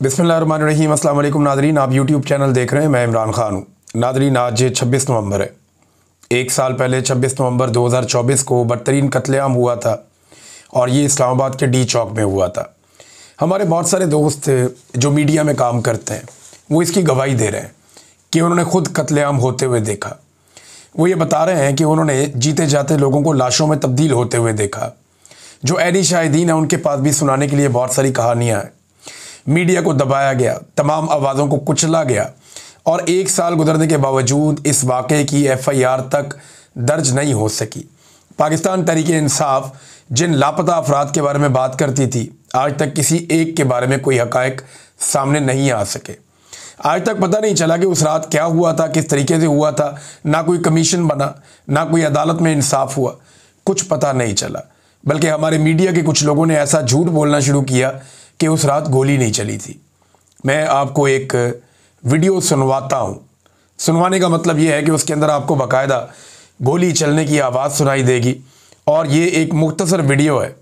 बिस्मिल्लाहिर्रहमानिर्रहीम। अस्सलाम वालेकुम नादरीन, आप यूट्यूब चैनल देख रहे हैं। मैं इमरान खान हूँ। नादरीन, आज 26 नवंबर है। एक साल पहले 26 नवंबर 2024 को बदतरीन कत्लेआम हुआ था और ये इस्लामाबाद के डी चौक में हुआ था। हमारे बहुत सारे दोस्त जो मीडिया में काम करते हैं वो इसकी गवाही दे रहे हैं कि उन्होंने खुद कत्लेआम होते हुए देखा। वो ये बता रहे हैं कि उन्होंने जीते जाते लोगों को लाशों में तब्दील होते हुए देखा। जो ऐनी शाहिदीन है उनके पास भी सुनाने के लिए बहुत सारी कहानियाँ हैं। मीडिया को दबाया गया, तमाम आवाज़ों को कुचला गया और एक साल गुजरने के बावजूद इस वाक़े की FIR तक दर्ज नहीं हो सकी। पाकिस्तान तहरीक-ए-इंसाफ जिन लापता अफराद के बारे में बात करती थी, आज तक किसी एक के बारे में कोई हक़ाइक़ सामने नहीं आ सके। आज तक पता नहीं चला कि उस रात क्या हुआ था, किस तरीके से हुआ था। ना कोई कमीशन बना, ना कोई अदालत में इंसाफ हुआ, कुछ पता नहीं चला। बल्कि हमारे मीडिया के कुछ लोगों ने ऐसा झूठ बोलना शुरू किया कि उस रात गोली नहीं चली थी। मैं आपको एक वीडियो सुनवाता हूँ। सुनवाने का मतलब ये है कि उसके अंदर आपको बाकायदा गोली चलने की आवाज़ सुनाई देगी और ये एक मुख्तसर वीडियो है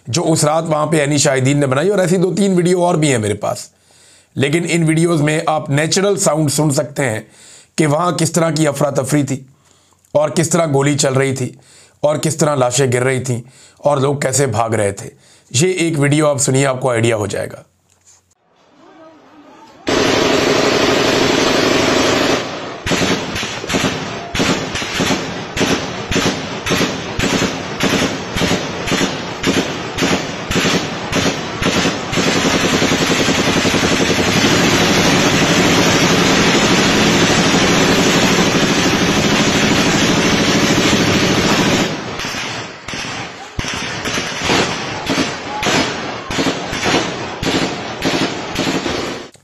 जो उस रात वहाँ पे ऐनी शाहिदीन ने बनाई। और ऐसी 2-3 वीडियो और भी हैं मेरे पास, लेकिन इन वीडियोज़ में आप नेचुरल साउंड सुन सकते हैं कि वहाँ किस तरह की अफरा तफरी थी और किस तरह गोली चल रही थी और किस तरह लाशें गिर रही थीं और लोग कैसे भाग रहे थे। ये एक वीडियो आप सुनिए, आपको आइडिया हो जाएगा।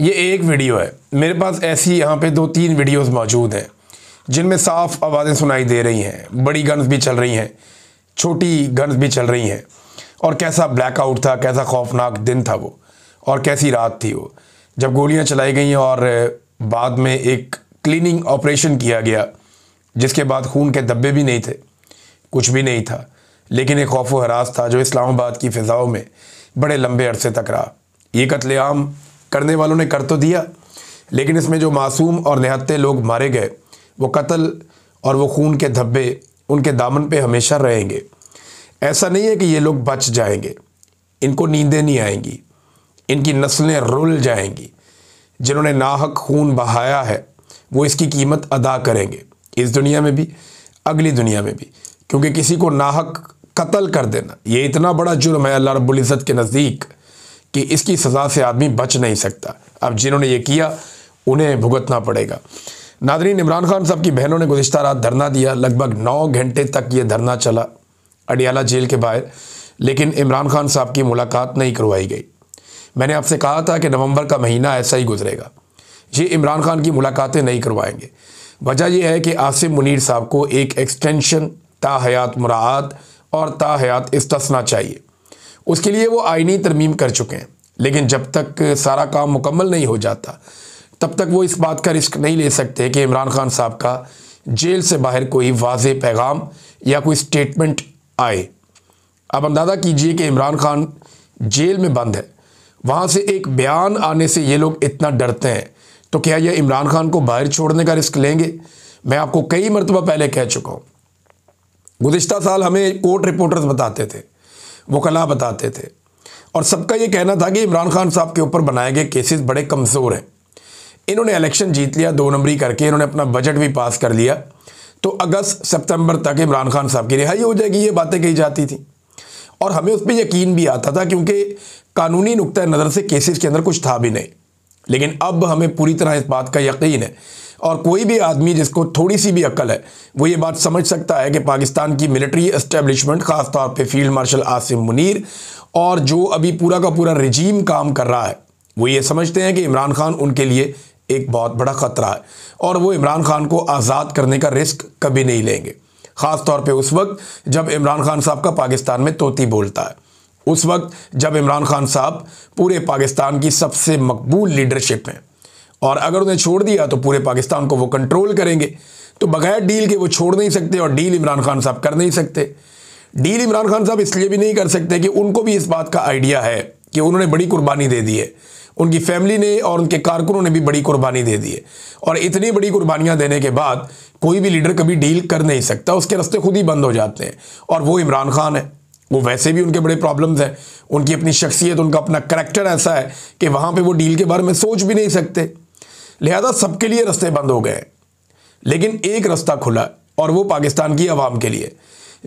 ये एक वीडियो है, मेरे पास ऐसी यहाँ पे 2-3 वीडियोस मौजूद हैं जिनमें साफ आवाज़ें सुनाई दे रही हैं। बड़ी गन्स भी चल रही हैं, छोटी गन्स भी चल रही हैं। और कैसा ब्लैकआउट था, कैसा खौफनाक दिन था वो, और कैसी रात थी वो जब गोलियाँ चलाई गई और बाद में एक क्लीनिंग ऑपरेशन किया गया, जिसके बाद खून के धब्बे भी नहीं थे, कुछ भी नहीं था। लेकिन एक खौफ व हरास था जो इस्लामाबाद की फ़िज़ाओं में बड़े लंबे अरसे तक रहा। ये कत्लेआम करने वालों ने कर तो दिया, लेकिन इसमें जो मासूम और निहत्ते लोग मारे गए, वो कत्ल और वो खून के धब्बे उनके दामन पे हमेशा रहेंगे। ऐसा नहीं है कि ये लोग बच जाएंगे, इनको नींदें नहीं आएंगी, इनकी नस्लें रुल जाएंगी। जिन्होंने नाहक खून बहाया है वो इसकी कीमत अदा करेंगे, इस दुनिया में भी, अगली दुनिया में भी। क्योंकि किसी को नाहक कत्ल कर देना ये इतना बड़ा जुर्म है अल्लाह रब्बुल इज़्ज़त के नज़दीक कि इसकी सज़ा से आदमी बच नहीं सकता। अब जिन्होंने ये किया उन्हें भुगतना पड़ेगा। नादरीन, इमरान खान साहब की बहनों ने गुज़िश्ता रात धरना दिया। लगभग 9 घंटे तक ये धरना चला अडियाला जेल के बाहर, लेकिन इमरान खान साहब की मुलाकात नहीं करवाई गई। मैंने आपसे कहा था कि नवंबर का महीना ऐसा ही गुजरेगा, ये इमरान खान की मुलाकातें नहीं करवाएंगे। वजह यह है कि आसिम मुनीर साहब को एक एक्सटेंशन ताहयात मुराआत और ताहयात इस्तिस्ना चाहिए। उसके लिए वो आईनी तरमीम कर चुके हैं, लेकिन जब तक सारा काम मुकम्मल नहीं हो जाता तब तक वो इस बात का रिस्क नहीं ले सकते कि इमरान खान साहब का जेल से बाहर कोई वाज़े पैगाम या कोई स्टेटमेंट आए। अब अंदाज़ा कीजिए कि इमरान खान जेल में बंद है, वहाँ से एक बयान आने से ये लोग इतना डरते हैं, तो क्या ये इमरान खान को बाहर छोड़ने का रिस्क लेंगे? मैं आपको कई मरतबा पहले कह चुका हूँ। गुज़िश्ता साल हमें कोर्ट रिपोर्टर्स बताते थे, वकला बताते थे, और सबका ये कहना था कि इमरान खान साहब के ऊपर बनाए गए केसेस बड़े कमज़ोर हैं। इन्होंने इलेक्शन जीत लिया 2 नंबरी करके, इन्होंने अपना बजट भी पास कर लिया, तो अगस्त सितंबर तक इमरान खान साहब की रिहाई हो जाएगी, ये बातें कही जाती थी। और हमें उस पर यकीन भी आता था क्योंकि कानूनी नुक्ता नज़र से केसेस के अंदर कुछ था भी नहीं। लेकिन अब हमें पूरी तरह इस बात का यकीन है, और कोई भी आदमी जिसको थोड़ी सी भी अक्ल है वो ये बात समझ सकता है कि पाकिस्तान की मिलिट्री एस्टेब्लिशमेंट, ख़ास तौर पे फील्ड मार्शल आसिम मुनीर और जो अभी पूरा का पूरा रिजीम काम कर रहा है, वो ये समझते हैं कि इमरान खान उनके लिए एक बहुत बड़ा ख़तरा है और वो इमरान खान को आज़ाद करने का रिस्क कभी नहीं लेंगे। ख़ास तौर पे उस वक्त जब इमरान खान साहब का पाकिस्तान में तोती बोलता है, उस वक्त जब इमरान खान साहब पूरे पाकिस्तान की सबसे मकबूल लीडरशिप हैं, और अगर उन्हें छोड़ दिया तो पूरे पाकिस्तान को वो कंट्रोल करेंगे। तो बगैर डील के वो छोड़ नहीं सकते और डील इमरान खान साहब कर नहीं सकते। डील इमरान खान साहब इसलिए भी नहीं कर सकते कि उनको भी इस बात का आइडिया है कि उन्होंने बड़ी कुर्बानी दे दी है, उनकी फैमिली ने और उनके कारकुनों ने भी बड़ी कुर्बानी दे दी है। और इतनी बड़ी कुर्बानियां देने के बाद कोई भी लीडर कभी डील कर नहीं सकता, उसके रास्ते खुद ही बंद हो जाते हैं। और वो इमरान खान है। वो वैसे भी उनके बड़े प्रॉब्लम्स हैं, उनकी अपनी शख्सियत, उनका अपना करैक्टर ऐसा है कि वहाँ पे वो डील के बारे में सोच भी नहीं सकते। लिहाजा सबके लिए रास्ते बंद हो गए। लेकिन एक रास्ता खुला और वो पाकिस्तान की आवाम के लिए।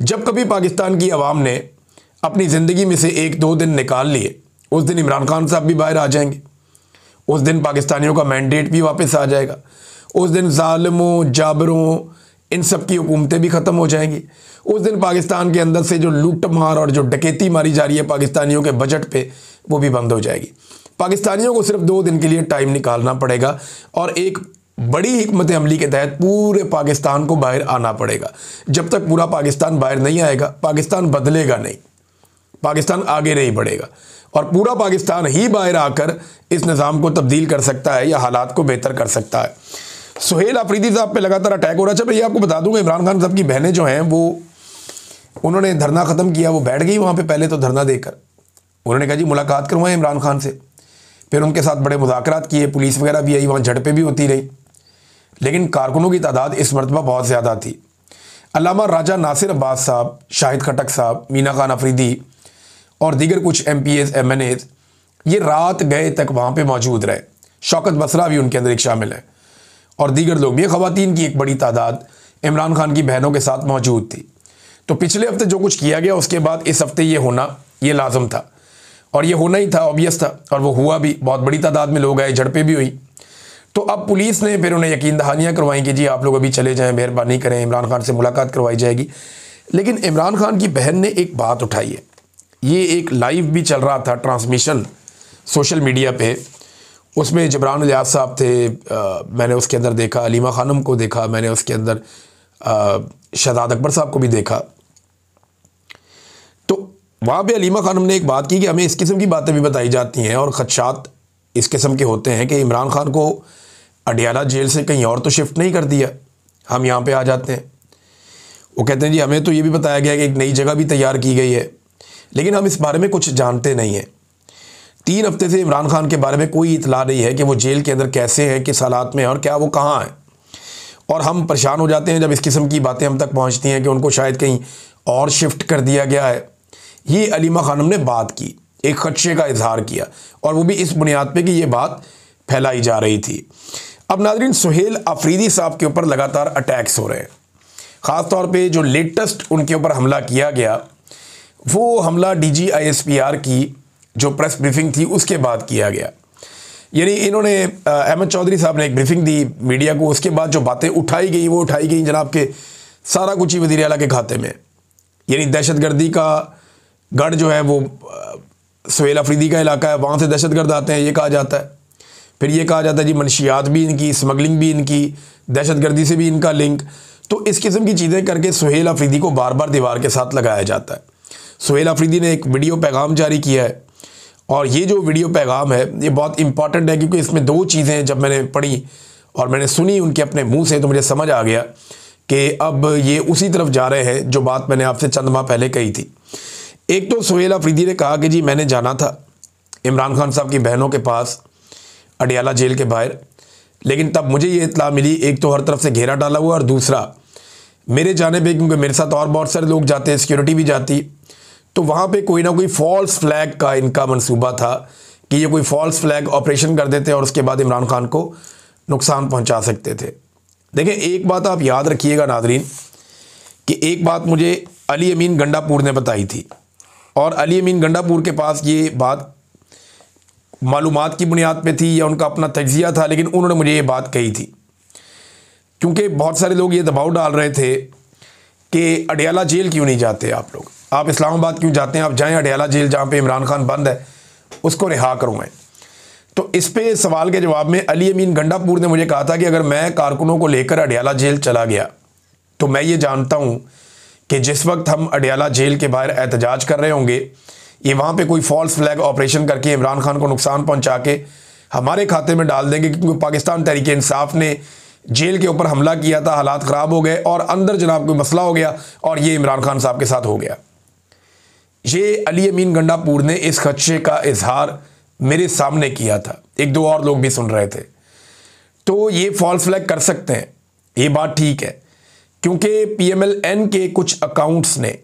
जब कभी पाकिस्तान की आवाम ने अपनी ज़िंदगी में से 1-2 दिन निकाल लिए, उस दिन इमरान खान साहब भी बाहर आ जाएंगे, उस दिन पाकिस्तानियों का मैंडेट भी वापस आ जाएगा, उस दिन ज़ालिमों, जाबरों, इन सब की हुकूमतें भी ख़त्म हो जाएंगी। उस दिन पाकिस्तान के अंदर से जो लूट मार और जो डकैती मारी जा रही है पाकिस्तानियों के बजट पे, वो भी बंद हो जाएगी। पाकिस्तानियों को सिर्फ 2 दिन के लिए टाइम निकालना पड़ेगा और एक बड़ी हिकमत अमली के तहत पूरे पाकिस्तान को बाहर आना पड़ेगा। जब तक पूरा पाकिस्तान बाहर नहीं आएगा, पाकिस्तान बदलेगा नहीं, पाकिस्तान आगे नहीं बढ़ेगा। और पूरा पाकिस्तान ही बाहर आकर इस निज़ाम को तब्दील कर सकता है या हालात को बेहतर कर सकता है। सुहेल अफरीदी साहब पे लगातार अटैक हो रहा है। अच्छा, मैं ये आपको बता दूंगा, इमरान खान साहब की बहनें जो हैं वो उन्होंने धरना ख़त्म किया, वो बैठ गई वहाँ पे पहले तो धरना देकर। उन्होंने कहा जी मुलाकात करवाएं इमरान खान से। फिर उनके साथ बड़े मुज़ाकरात किए, पुलिस वगैरह भी आई, वहाँ झड़पें भी होती रही। लेकिन कारकुनों की तादाद इस मरतबा बहुत ज़्यादा थी। अल्लामा राजा नासिर अब्बास साहब, शाहिद खटक साहब, मीना खान अफरीदी और दीगर कुछ MPAs MNAs ये रात गए तक वहाँ पे मौजूद रहे। शौकत बसरा भी उनके अंदर एक शामिल है और दीगर लोग भी। ख़वातीन की एक बड़ी तादाद इमरान खान की बहनों के साथ मौजूद थी। तो पिछले हफ्ते जो कुछ किया गया उसके बाद इस हफ्ते ये होना ये लाजम था और ये होना ही था, ऑब्वियस था, और वो हुआ भी। बहुत बड़ी तादाद में लोग आए, झड़पें भी हुई। तो अब पुलिस ने फिर उन्हें यकीन दहानियाँ करवाई कि जी आप लोग अभी चले जाएं, मेहरबानी करें, इमरान खान से मुलाकात करवाई जाएगी। लेकिन इमरान खान की बहन ने एक बात उठाई है। ये एक लाइव भी चल रहा था ट्रांसमिशन सोशल मीडिया पे, उसमें जबरान इलियास साहब थे, मैंने उसके अंदर देखा अलीमा खानम को देखा, मैंने उसके अंदर शहजाद अकबर साहब को भी देखा। तो वहाँ पे अलीमा खानम ने एक बात की कि हमें इस किस्म की बातें भी बताई जाती हैं और ख़दशात इस किस्म के होते हैं कि इमरान खान को अडियाला जेल से कहीं और तो शिफ्ट नहीं कर दिया, हम यहाँ पे आ जाते हैं। वो कहते हैं जी हमें तो ये भी बताया गया कि एक नई जगह भी तैयार की गई है, लेकिन हम इस बारे में कुछ जानते नहीं हैं। 3 हफ्ते से इमरान खान के बारे में कोई इतला नहीं है कि वो जेल के अंदर कैसे हैं, किस हालात में हैं और क्या वो कहाँ हैं। और हम परेशान हो जाते हैं जब इस किस्म की बातें हम तक पहुँचती हैं कि उनको शायद कहीं और शिफ्ट कर दिया गया है। ये अलीमा खानम ने बात की, एक खदशे का इजहार किया, और वो भी इस बुनियाद पे कि ये बात फैलाई जा रही थी। अब नाज़रीन, सुहेल अफरीदी साहब के ऊपर लगातार अटैक्स हो रहे हैं। ख़ास तौर पे जो लेटेस्ट उनके ऊपर हमला किया गया, वो हमला DG-ISPR की जो प्रेस ब्रीफिंग थी उसके बाद किया गया। यानी इन्होंने अहमद चौधरी साहब ने एक ब्रीफिंग दी मीडिया को, उसके बाद जो बातें उठाई गई वो उठाई गई जनाब के सारा कुछ ही वज़ीर आला के खाते में। यानी दहशतगर्दी का गढ़ जो है वो सुहेल अफरीदी का इलाका है, वहाँ से दहशतगर्द आते हैं ये कहा जाता है। फिर ये कहा जाता है जी मनशियात भी इनकी, स्मगलिंग भी इनकी, दहशतगर्दी से भी इनका लिंक। तो इस किस्म की चीज़ें करके सुहेल अफरीदी को बार बार दीवार के साथ लगाया जाता है। सुहेल अफरीदी ने एक वीडियो पैगाम जारी किया है और ये जो वीडियो पैगाम है ये बहुत इंपॉर्टेंट है, क्योंकि इसमें 2 चीज़ें जब मैंने पढ़ी और मैंने सुनी उनके अपने मुँह से, तो मुझे समझ आ गया कि अब ये उसी तरफ जा रहे हैं जो बात मैंने आपसे चंद माह पहले कही थी। एक तो सुहेल अफरीदी ने कहा कि जी मैंने जाना था इमरान खान साहब की बहनों के पास अडियाला जेल के बाहर, लेकिन तब मुझे ये इत्तला मिली, एक तो हर तरफ से घेरा डाला हुआ और दूसरा मेरे जाने पे, क्योंकि मेरे साथ और बहुत सारे लोग जाते हैं, सिक्योरिटी भी जाती, तो वहाँ पे कोई ना कोई फॉल्स फ्लैग का इनका मंसूबा था कि ये कोई फॉल्स फ्लैग ऑपरेशन कर देते और उसके बाद इमरान खान को नुकसान पहुँचा सकते थे। देखें, एक बात आप याद रखिएगा नाज़रीन कि एक बात मुझे अली अमीन गंडापुर ने बताई थी, और अली अमीन गंडापुर के पास ये बात मालूमात की बुनियाद पे थी या उनका अपना तज्जिया था, लेकिन उन्होंने मुझे ये बात कही थी। क्योंकि बहुत सारे लोग ये दबाव डाल रहे थे कि अडियाला जेल क्यों नहीं जाते आप लोग, आप इस्लामाबाद क्यों जाते हैं, आप जाएं अडियाला जेल जहाँ पे इमरान खान बंद है उसको रिहा करवाएं। तो इस पे सवाल के जवाब में अली अमीन गंडापुर ने मुझे कहा था कि अगर मैं कारकुनों को लेकर अडियाला जेल चला गया तो मैं ये जानता हूँ कि जिस वक्त हम अडियाला जेल के बाहर एहतजाज कर रहे होंगे, ये वहाँ पे कोई फॉल्स फ्लैग ऑपरेशन करके इमरान खान को नुकसान पहुँचा के हमारे खाते में डाल देंगे, क्योंकि पाकिस्तान तहरीक इंसाफ ने जेल के ऊपर हमला किया था, हालात ख़राब हो गए और अंदर जनाब कोई मसला हो गया और ये इमरान खान साहब के साथ हो गया। ये अली अमीन गंडापुर ने इस खदशे का इजहार मेरे सामने किया था, एक दो और लोग भी सुन रहे थे। तो ये फॉल्स फ्लैग कर सकते हैं, ये बात ठीक है, क्योंकि PMLN के कुछ अकाउंट्स ने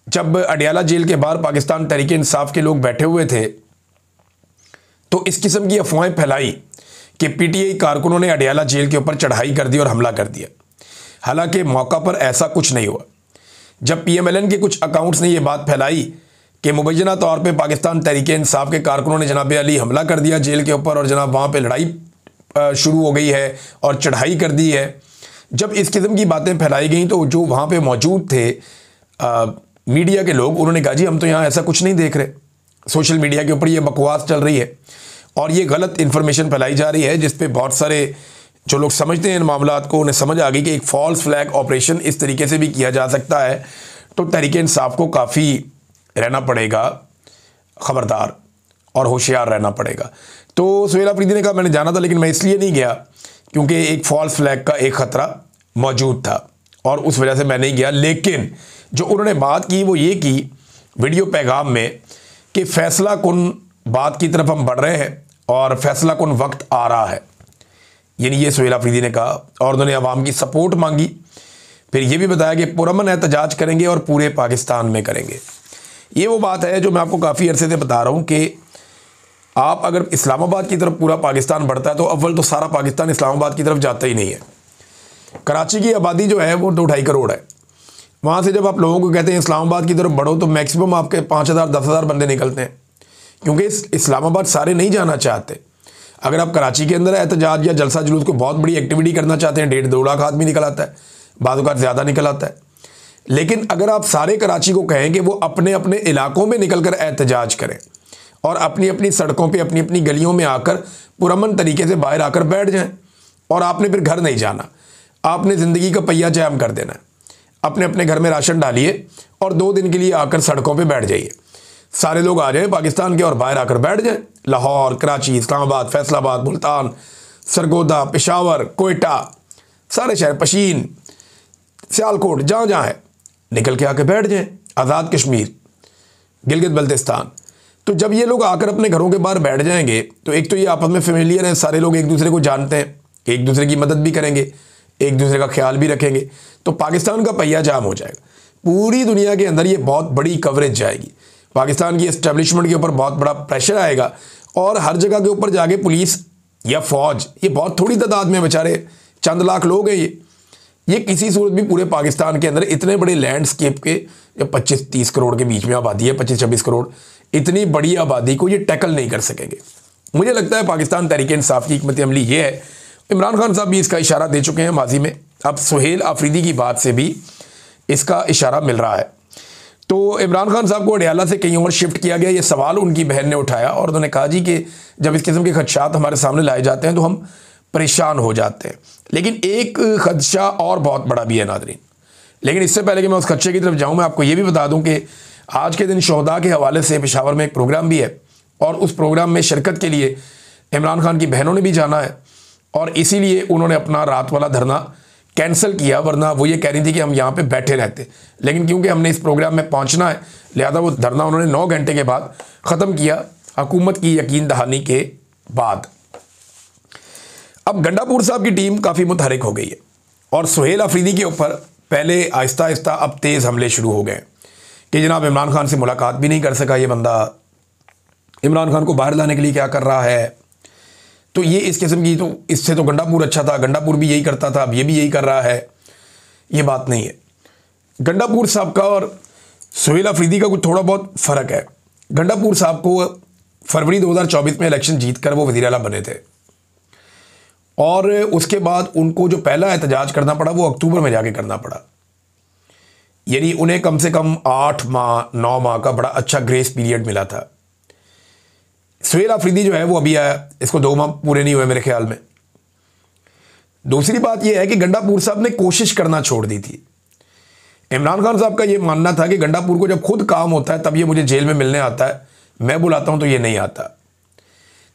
जब अडियाला जेल के बाहर पाकिस्तान तहरीक इंसाफ के लोग बैठे हुए थे तो इस किस्म की अफवाहें फैलाई कि PTI कारकुनों ने अडियाला जेल के ऊपर चढ़ाई कर दी और हमला कर दिया। हालांकि मौका पर ऐसा कुछ नहीं हुआ। जब PMLN के कुछ अकाउंट्स ने यह बात फैलाई कि मुबैना तौर पे पाकिस्तान तहरीक इंसाफ के कारकुनों ने जनाब अली हमला कर दिया जेल के ऊपर और जनाब वहाँ पे लड़ाई शुरू हो गई है और चढ़ाई कर दी है, जब इस किस्म की बातें फैलाई गई तो जो वहाँ पे मौजूद थे मीडिया के लोग, उन्होंने कहा जी हम तो यहाँ ऐसा कुछ नहीं देख रहे, सोशल मीडिया के ऊपर ये बकवास चल रही है और ये गलत इन्फॉर्मेशन फैलाई जा रही है, जिस पे बहुत सारे जो लोग समझते हैं इन मामलात को, उन्हें समझ आ गई कि एक फॉल्स फ्लैग ऑपरेशन इस तरीके से भी किया जा सकता है। तो तहरीक इंसाफ को काफ़ी रहना पड़ेगा, ख़बरदार और होशियार रहना पड़ेगा। तो सुहेल अफरीदी ने कहा मैंने जाना था लेकिन मैं इसलिए नहीं गया क्योंकि एक फॉल्स फ्लैग का एक ख़तरा मौजूद था और उस वजह से मैं नहीं गया। लेकिन जो उन्होंने बात की वो ये की वीडियो पैगाम में कि फ़ैसला कुन बात की तरफ हम बढ़ रहे हैं और फ़ैसला कुन वक्त आ रहा है, यानी ये सुहेल अफरीदी ने कहा। और उन्होंने अवाम की सपोर्ट मांगी। फिर ये भी बताया कि पुरअमन एहतजाज करेंगे और पूरे पाकिस्तान में करेंगे। ये वो बात है जो मैं आपको काफ़ी अरसे से बता रहा हूँ कि आप अगर इस्लामाबाद की तरफ पूरा पाकिस्तान बढ़ता है तो अव्वल तो सारा पाकिस्तान इस्लामाबाद की तरफ जाता ही नहीं है। कराची की आबादी जो है वो 2-2.5 करोड़ है। वहाँ से जब आप लोगों को कहते हैं इस्लामाबाद की तरफ बढ़ो तो मैक्सिमम आपके 5,000-10,000 बंदे निकलते हैं, क्योंकि इस्लामाबाद सारे नहीं जाना चाहते। अगर आप कराची के अंदर एहतजाज या जलसा जुलूस को बहुत बड़ी एक्टिविटी करना चाहते हैं, 1.5-2 लाख आदमी निकल आता है, बाद औक़ात ज़्यादा निकल आता है। लेकिन अगर आप सारे कराची को कहें कि वो अपने अपने इलाकों में निकल कर एहतजाज करें और अपनी अपनी सड़कों पे अपनी अपनी गलियों में आकर पुरअमन तरीके से बाहर आकर बैठ जाएं और आपने फिर घर नहीं जाना, आपने ज़िंदगी का पहिया जाम कर देना है, अपने अपने घर में राशन डालिए और 2 दिन के लिए आकर सड़कों पे बैठ जाइए। सारे लोग आ जाएं पाकिस्तान के और बाहर आकर बैठ जाएं। लाहौर, कराची, इस्लामाबाद, फैसलाबाद, मुल्तान, सरगोदा, पेशावर, कोयटा, सारे शहर, पशीन, सियालकोट, जहाँ जहाँ है निकल के आके बैठ जाएं। आज़ाद कश्मीर, गिलगित बल्तिस्तान। तो जब ये लोग आकर अपने घरों के बाहर बैठ जाएंगे तो एक तो ये आपस में फेमिलियर है, सारे लोग एक दूसरे को जानते हैं, एक दूसरे की मदद भी करेंगे, एक दूसरे का ख्याल भी रखेंगे, तो पाकिस्तान का पहिया जाम हो जाएगा। पूरी दुनिया के अंदर ये बहुत बड़ी कवरेज जाएगी, पाकिस्तान की इस्टेब्लिशमेंट के ऊपर बहुत बड़ा प्रेशर आएगा और हर जगह के ऊपर जाके पुलिस या फौज, ये बहुत थोड़ी तादाद में बेचारे चंद लाख लोग हैं, ये किसी सूरत भी पूरे पाकिस्तान के अंदर इतने बड़े लैंडस्केप के 25-30 करोड़ के बीच में आबादी है, 25-26 करोड़, इतनी बड़ी आबादी को ये टैकल नहीं कर सकेंगे। मुझे लगता है पाकिस्तान तहरीक इंसाफ की हिकमत अमली ये है। इमरान खान साहब भी इसका इशारा दे चुके हैं माजी में, अब सुहेल अफरीदी की बात से भी इसका इशारा मिल रहा है। तो इमरान खान साहब को अडियाला से कहीं और शिफ्ट किया गया, ये सवाल उनकी बहन ने उठाया और उन्होंने कहा जी कि जब इस किस्म के खदशात हमारे सामने लाए जाते हैं तो हम परेशान हो जाते हैं। लेकिन एक खदशा और बहुत बड़ा भी है नाज़रीन, लेकिन इससे पहले कि मैं उस खदशे की तरफ जाऊँ, मैं आपको ये भी बता दूँ कि आज के दिन शोहदा के हवाले से पेशावर में एक प्रोग्राम भी है और उस प्रोग्राम में शिरकत के लिए इमरान खान की बहनों ने भी जाना है और इसीलिए उन्होंने अपना रात वाला धरना कैंसिल किया, वरना वो ये कह रही थी कि हम यहाँ पे बैठे रहते, लेकिन क्योंकि हमने इस प्रोग्राम में पहुँचना है लिहाजा वो धरना उन्होंने 9 घंटे के बाद ख़त्म किया, हुकूमत की यकीन दहानी के बाद। अब गंडापुर साहब की टीम काफ़ी मुतहरिक हो गई है और सुहेल अफरीदी के ऊपर पहले आहिस्ता आहिस्ता अब तेज़ हमले शुरू हो गए कि जनाब इमरान खान से मुलाकात भी नहीं कर सका ये बंदा, इमरान खान को बाहर लाने के लिए क्या कर रहा है। तो ये इस किस्म की, तो इससे तो गंडापुर अच्छा था, गंडापुर भी यही करता था, अब ये भी यही कर रहा है, ये बात नहीं है। गंडापुर साहब का और सुहेल अफरीदी का कुछ थोड़ा बहुत फ़र्क है। गंडापुर साहब को फरवरी 2024 में इलेक्शन जीत कर वो वज़ीर आला बने थे और उसके बाद उनको जो पहला एहतजाज करना पड़ा वो अक्टूबर में जाके करना पड़ा, यानी उन्हें कम से कम 8 माह 9 माह का बड़ा अच्छा ग्रेस पीरियड मिला था। सुहेल अफरीदी जो है वो अभी आया, इसको 2 माह पूरे नहीं हुए मेरे ख्याल में। दूसरी बात यह है कि गंडापुर साहब ने कोशिश करना छोड़ दी थी। इमरान खान साहब का ये मानना था कि गंडापुर को जब खुद काम होता है तब ये मुझे जेल में मिलने आता है, मैं बुलाता हूं तो ये नहीं आता।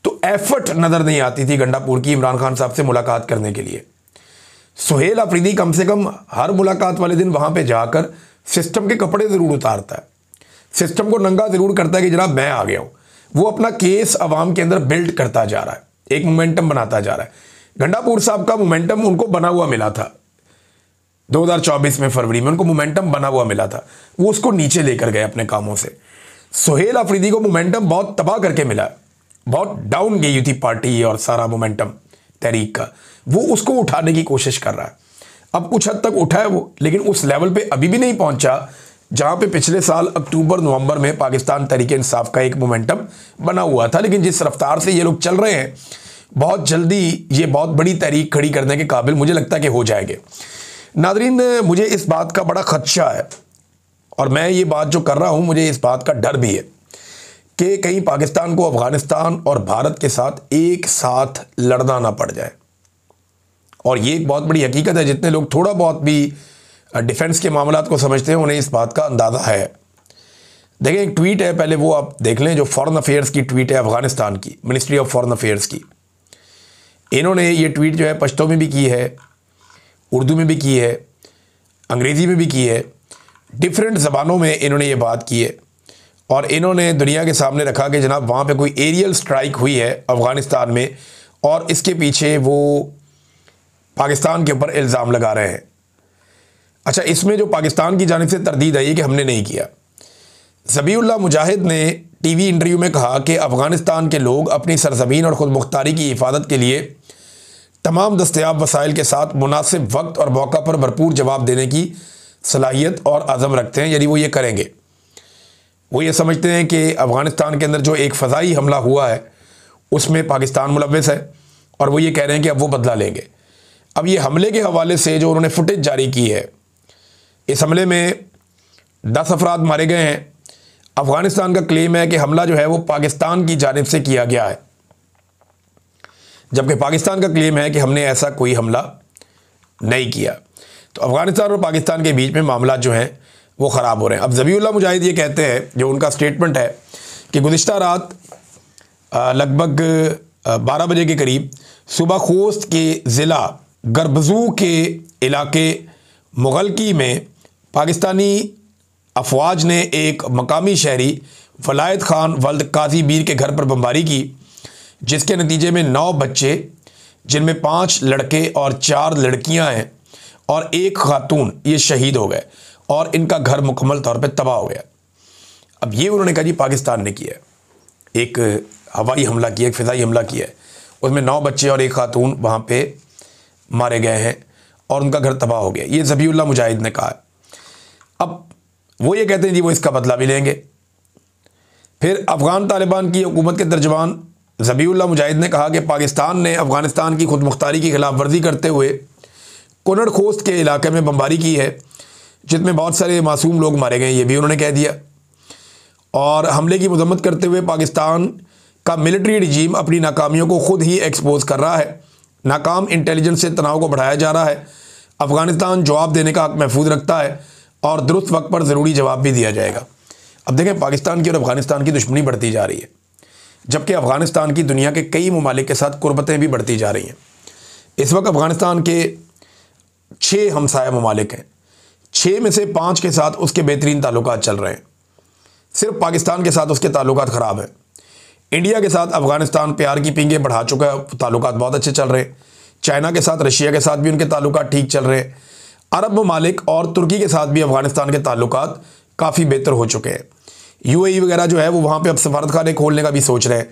तो एफर्ट नज़र नहीं आती थी गंडापुर की इमरान खान साहब से मुलाकात करने के लिए। सुहेल अफरीदी कम से कम हर मुलाकात वाले दिन वहाँ पे जाकर सिस्टम के कपड़े ज़रूर उतारता है, सिस्टम को नंगा ज़रूर करता है कि जनाब मैं आ गया हूँ। वो अपना केस अवाम के अंदर बिल्ड करता जा रहा है, एक मोमेंटम बनाता जा रहा है। गंडापुर साहब का मोमेंटम उनको बना हुआ मिला था 2024 में फरवरी में, उनको मोमेंटम बना हुआ मिला था, वो उसको नीचे लेकर गए अपने कामों से। सुहेल अफरीदी को मोमेंटम बहुत तबाह करके मिला, बहुत डाउन गई थी पार्टी और सारा मोमेंटम तहरीक का, वो उसको उठाने की कोशिश कर रहा है। अब कुछ हद तक उठा है वो, लेकिन उस लेवल पे अभी भी नहीं पहुंचा जहां पे पिछले साल अक्टूबर नवंबर में पाकिस्तान तहरीक इंसाफ का एक मोमेंटम बना हुआ था। लेकिन जिस रफ्तार से ये लोग चल रहे हैं, बहुत जल्दी ये बहुत बड़ी तहरीक खड़ी करने के काबिल मुझे लगता है कि हो जाएंगे। नादरीन, मुझे इस बात का बड़ा खदशा है और मैं ये बात जो कर रहा हूं, मुझे इस बात का डर भी है कि कहीं पाकिस्तान को अफगानिस्तान और भारत के साथ एक साथ लड़ना ना पड़ जाए। और ये एक बहुत बड़ी हकीकत है, जितने लोग थोड़ा बहुत भी डिफेंस के मामलात को समझते हैं उन्हें इस बात का अंदाज़ा है। देखें, एक ट्वीट है, पहले वो आप देख लें, जो फॉरेन अफेयर्स की ट्वीट है अफगानिस्तान की, मिनिस्ट्री ऑफ फॉरेन अफेयर्स की। इन्होंने ये ट्वीट जो है पश्तो में भी की है, उर्दू में भी की है, अंग्रेज़ी में भी की है, डिफरेंट ज़बानों में इन्होंने ये बात की है। और इन्होंने दुनिया के सामने रखा कि जनाब वहाँ पे कोई एरियल स्ट्राइक हुई है अफ़गानिस्तान में और इसके पीछे वो पाकिस्तान के ऊपर इल्ज़ाम लगा रहे हैं। अच्छा, इसमें जो पाकिस्तान की जानिब से तरदीद आई कि हमने नहीं किया। ज़बीउल्लाह मुजाहिद ने टीवी इंटरव्यू में कहा कि अफ़गानिस्तान के लोग अपनी सरज़मीन और ख़ुद मुख्तारी की हिफाजत के लिए तमाम दस्तयाब वसाइल के साथ मुनासिब वक्त और मौका पर भरपूर जवाब देने की सलाहियत और अज़म रखते हैं, यदि वो ये करेंगे। वो ये समझते हैं कि अफ़गानिस्तान के अंदर जो एक फ़ज़ाई हमला हुआ है उसमें पाकिस्तान मुलव्वस है और वो ये कह रहे हैं कि अब वो बदला लेंगे। अब ये हमले के हवाले से जो उन्होंने फुटेज जारी की है, इस हमले में 10 अफराद मारे गए हैं। अफ़गानिस्तान का क्लेम है कि हमला जो है वो पाकिस्तान की जानिब से किया गया है, जबकि पाकिस्तान का क्लेम है कि हमने ऐसा कोई हमला नहीं किया। तो अफ़गानिस्तान और पाकिस्तान के बीच में मामला जो हैं वो ख़राब हो रहे हैं। अब ज़बीउल्लाह मुजाहिद ये कहते हैं, जो उनका स्टेटमेंट है, कि गुज़िश्ता रात लगभग 12 बजे के करीब सुबह खोस्त के ज़िला गर्बजू के इलाके मुगलकी में पाकिस्तानी अफवाज ने एक मकामी शहरी वलायत खान वल्द काजी बीर के घर पर बमबारी की, जिसके नतीजे में 9 बच्चे, जिनमें 5 लड़के और 4 लड़कियां हैं और 1 खातून, ये शहीद हो गए और इनका घर मुकम्मल तौर पे तबाह हो गया। अब ये उन्होंने कहा जी पाकिस्तान ने किया है, एक हवाई हमला किया, एक फ़िज़ाई हमला किया है, उसमें 9 बच्चे और 1 खातून वहाँ पे मारे गए हैं और उनका घर तबाह हो गया। ये ज़बीउल्लाह मुजाहिद ने कहा है। अब वो ये कहते हैं जी वो इसका बदला भी लेंगे। फिर अफ़गान तालिबान की हुकूमत के तर्जुमान ज़बीउल्लाह मुजाहिद ने कहा कि पाकिस्तान ने अफ़गानिस्तान की खुद मुख्तारी की खिलाफ वर्जी करते हुए कुनड़ खोस्त के इलाके में बमबारी की है, जिसमें बहुत सारे मासूम लोग मारे गए, ये भी उन्होंने कह दिया। और हमले की मजम्मत करते हुए पाकिस्तान का मिलिट्री रिजीम अपनी नाकामियों को खुद ही एक्सपोज कर रहा है। नाकाम इंटेलिजेंस से तनाव को बढ़ाया जा रहा है। अफ़गानिस्तान जवाब देने का हक महफूज रखता है और दुरुस्त वक्त पर ज़रूरी जवाब भी दिया जाएगा। अब देखें, पाकिस्तान की और अफ़गानिस्तान की दुश्मनी बढ़ती जा रही है, जबकि अफ़गानिस्तान की दुनिया के कई ममालिक के साथ कुर्बतें भी बढ़ती जा रही हैं। इस वक्त अफ़गानिस्तान के 6 हमसाया ममालिक हैं, 6 में से 5 के साथ उसके बेहतरीन ताल्लुकात चल रहे हैं। सिर्फ पाकिस्तान के साथ उसके ताल्लुकात ख़राब हैं। इंडिया के साथ अफ़गानिस्तान प्यार की पींगे बढ़ा चुका है, ताल्लुकात बहुत अच्छे चल रहे हैं। चाइना के साथ, रशिया के साथ भी उनके ताल्लुकात ठीक चल रहे हैं। अरब ममालिक और तुर्की के साथ भी अफ़गानिस्तान के ताल्लुकात काफ़ी बेहतर हो चुके हैं। UAE वगैरह जो है वो वहाँ पे अब सफारत खाने खोलने का भी सोच रहे हैं।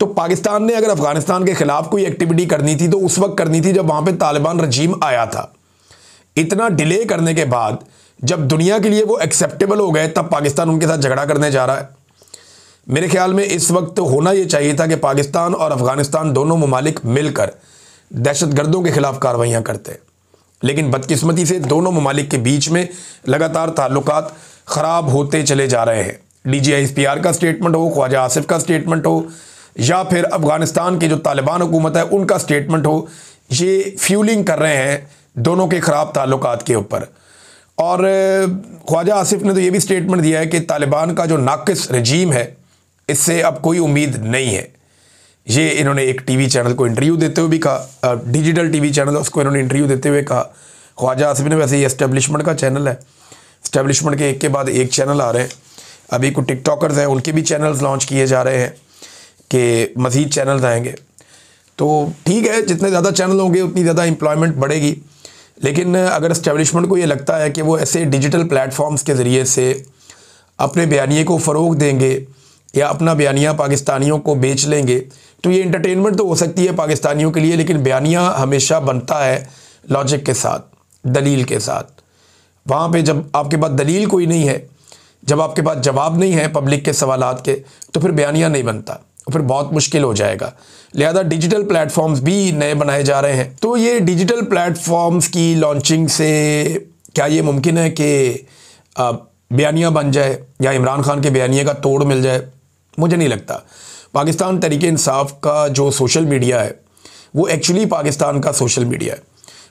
तो पाकिस्तान ने अगर अफ़गानिस्तान के ख़िलाफ़ कोई एक्टिविटी करनी थी तो उस वक्त करनी थी जब वहाँ पे तालिबान रजीम आया था। इतना डिले करने के बाद जब दुनिया के लिए वो एक्सेप्टेबल हो गए, तब पाकिस्तान उनके साथ झगड़ा करने जा रहा है। मेरे ख्याल में इस वक्त होना ये चाहिए था कि पाकिस्तान और अफ़गानिस्तान दोनों ममालिक मिलकर दहशतगर्दों के ख़िलाफ़ कार्रवाइयाँ करते, लेकिन बदकिस्मती से दोनों ममालिक के बीच में लगातार ताल्लुकात ख़राब होते चले जा रहे हैं। DGISPR का स्टेटमेंट हो, ख्वाजा आसिफ का स्टेटमेंट हो, या फिर अफ़गानिस्तान की जो तालिबान हुकूमत है उनका स्टेटमेंट हो, ये फ्यूलिंग कर रहे हैं दोनों के ख़राब ताल्लुकात के ऊपर। और ख्वाजा आसिफ ने तो ये भी स्टेटमेंट दिया है कि तालिबान का जो नाक़िस रजीम है इससे अब कोई उम्मीद नहीं है। ये इन्होंने एक टीवी चैनल को इंटरव्यू देते हुए भी कहा, डिजिटल टीवी चैनल, उसको इन्होंने इंटरव्यू देते हुए कहा। ख्वाजा आसिफ ने, वैसे ये एस्टेब्लिशमेंट का चैनल है, एस्टेब्लिशमेंट के एक बाद एक चैनल आ रहे हैं। अभी कुछ टिकटॉकर्स हैं, उनके भी चैनल्स लॉन्च किए जा रहे हैं। कि मज़ीद चैनल आएंगे। तो ठीक है, जितने ज़्यादा चैनल होंगे उतनी ज़्यादा एम्प्लॉयमेंट बढ़ेगी। लेकिन अगर इस्टेब्लिशमेंट को ये लगता है कि वो ऐसे डिजिटल प्लेटफॉर्म्स के ज़रिए से अपने बयानिए को फ़रोग़ देंगे या अपना बयानिया पाकिस्तानियों को बेच लेंगे, तो ये इंटरटेनमेंट तो हो सकती है पाकिस्तानियों के लिए, लेकिन बयानिया हमेशा बनता है लॉजिक के साथ, दलील के साथ। वहाँ पे जब आपके पास दलील कोई नहीं है, जब आपके पास जवाब नहीं है पब्लिक के सवालात के, तो फिर बयानिया नहीं बनता, फिर बहुत मुश्किल हो जाएगा। लिहाजा डिजिटल प्लेटफॉर्म्स भी नए बनाए जा रहे हैं। तो ये डिजिटल प्लेटफॉर्म्स की लॉन्चिंग से क्या ये मुमकिन है कि बयानिया बन जाए या इमरान खान के बयानिए का तोड़ मिल जाए? मुझे नहीं लगता। पाकिस्तान तहरीक इंसाफ का जो सोशल मीडिया है वो एक्चुअली पाकिस्तान का सोशल मीडिया है।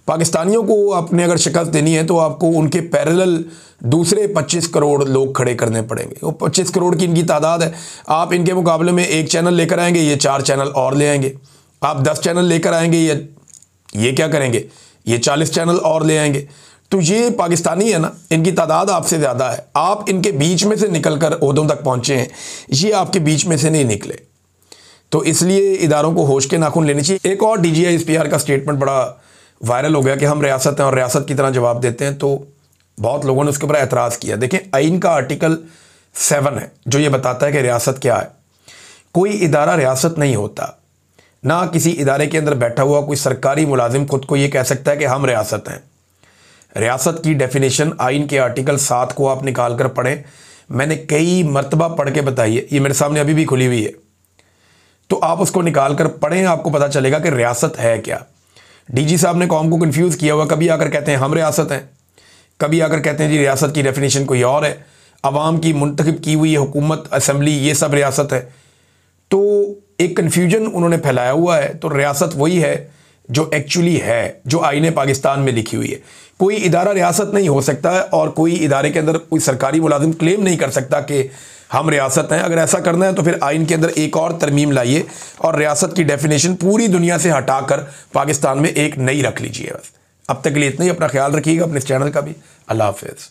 पाकिस्तानियों को आपने अगर शिकस्त देनी है तो आपको उनके पैरेलल दूसरे 25 करोड़ लोग खड़े करने पड़ेंगे। वो 25 करोड़ की इनकी तादाद है। आप इनके मुकाबले में एक चैनल लेकर आएंगे, ये 4 चैनल और ले आएंगे। आप 10 चैनल लेकर आएंगे, ये क्या करेंगे, ये 40 चैनल और ले आएंगे। तो ये पाकिस्तानी है ना, इनकी तादाद आपसे ज़्यादा है। आप इनके बीच में से निकल कर ओहदों तक पहुँचे हैं, ये आपके बीच में से नहीं निकले। तो इसलिए इदारों को होश के नाखून लेने चाहिए। एक और DGI-SPR का स्टेटमेंट बड़ा वायरल हो गया कि हम रियासत हैं और रियासत की तरह जवाब देते हैं, तो बहुत लोगों ने उसके ऊपर एतराज़ किया। देखें, आइन का आर्टिकल 7 है जो ये बताता है कि रियासत क्या है। कोई इदारा रियासत नहीं होता, ना किसी इदारे के अंदर बैठा हुआ कोई सरकारी मुलाजिम खुद को ये कह सकता है कि हम रियासत हैं। रियासत की डेफिनेशन आइन के आर्टिकल 7 को आप निकाल कर पढ़ें। मैंने कई मरतबा पढ़ के बताई है, ये मेरे सामने अभी भी खुली हुई है, तो आप उसको निकाल कर पढ़ें, आपको पता चलेगा कि रियासत है क्या। DG साहब ने कौम को कंफ्यूज किया हुआ, कभी आकर कहते हैं हम रियासत हैं, कभी आकर कहते हैं जी रियासत की डेफिनेशन कोई और है, अवाम की मुंतखब की हुई हुकूमत, असम्बली, ये सब रियासत है। तो एक कन्फ्यूजन उन्होंने फैलाया हुआ है। तो रियासत वही है जो एक्चुअली है, जो आईने पाकिस्तान में लिखी हुई है। कोई इदारा रियासत नहीं हो सकता है और कोई इदारे के अंदर कोई सरकारी मुलाजिम क्लेम नहीं कर सकता कि हम रियासत हैं। अगर ऐसा करना है तो फिर आइन के अंदर एक और तरमीम लाइए और रियासत की डेफिनेशन पूरी दुनिया से हटाकर पाकिस्तान में एक नई रख लीजिए। बस अब तक के लिए इतना ही। अपना ख्याल रखिएगा, अपने इस चैनल का भी। अल्लाह हाफिज़।